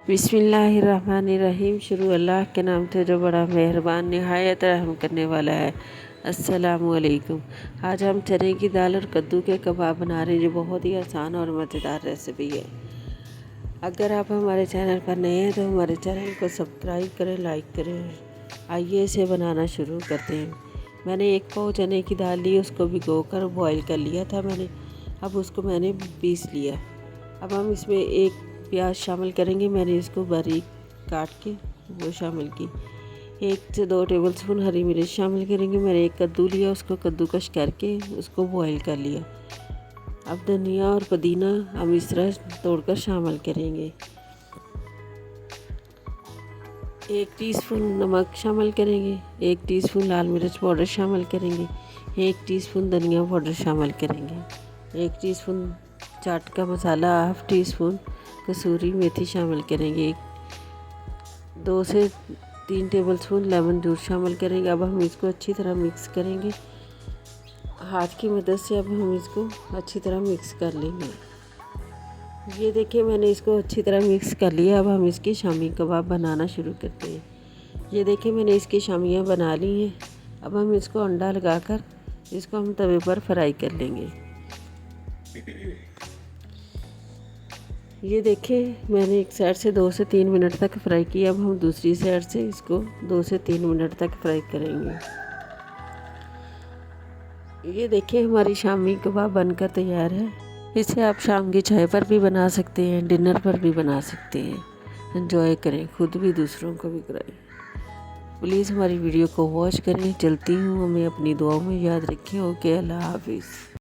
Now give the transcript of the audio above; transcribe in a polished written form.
बिस्मिल्लाहिर्रहमानिर्रहीम। शुरू अल्लाह के नाम से जो बड़ा मेहरबान निहायत रहम करने वाला है। अस्सलामुअलैकुम। आज हम चने की दाल और कद्दू के कबाब बना रहे हैं, जो बहुत ही आसान और मज़ेदार रेसिपी है। अगर आप हमारे चैनल पर नए हैं तो हमारे चैनल को सब्सक्राइब करें, लाइक करें। आइए इसे बनाना शुरू करते हैं। मैंने 1 पाव चने की दाल ली, उसको भिगोकर बॉईल कर लिया था मैंने। अब उसको मैंने पीस लिया। अब हम इसमें 1 प्याज शामिल करेंगे। मैंने इसको बारीक काट के वो शामिल की। 1 से 2 टेबलस्पून हरी मिर्च शामिल करेंगे। मैंने 1 कद्दू लिया, उसको कद्दूकश करके उसको बॉईल कर लिया। अब धनिया और पुदीना हम इस तरह तोड़कर शामिल करेंगे। 1 टीस्पून नमक शामिल करेंगे। 1 टीस्पून लाल मिर्च पाउडर शामिल करेंगे। 1 टीस्पून धनिया पाउडर शामिल करेंगे। 1 टीस्पून चाट का मसाला, हाफ टीस्पून कसूरी मेथी शामिल करेंगे। 2 से 3 टेबलस्पून लेमन जूस शामिल करेंगे। अब हम इसको अच्छी तरह मिक्स करेंगे। हाथ की मदद से अब हम इसको अच्छी तरह मिक्स कर लेंगे। ये देखिए, मैंने इसको अच्छी तरह मिक्स कर लिया। अब हम इसकी शामी कबाब बनाना शुरू करते हैं। ये देखिए, मैंने इसकी शामियाँ बना ली हैं। अब हम इसको अंडा लगाकर इसको हम तवे पर फ्राई कर लेंगे। ये देखिए, मैंने एक साइड से 2 से 3 मिनट तक फ्राई किया। अब हम दूसरी साइड से इसको 2 से 3 मिनट तक फ्राई करेंगे। ये देखिए, हमारी शामी कबाब बनकर तैयार है। इसे आप शाम की चाय पर भी बना सकते हैं, डिनर पर भी बना सकते हैं। एंजॉय करें, खुद भी दूसरों को भी कराएं। प्लीज़ हमारी वीडियो को वॉच करें। चलती हूँ, हमें अपनी दुआओं में याद रखें। ओके, अल्लाह हाफिज़।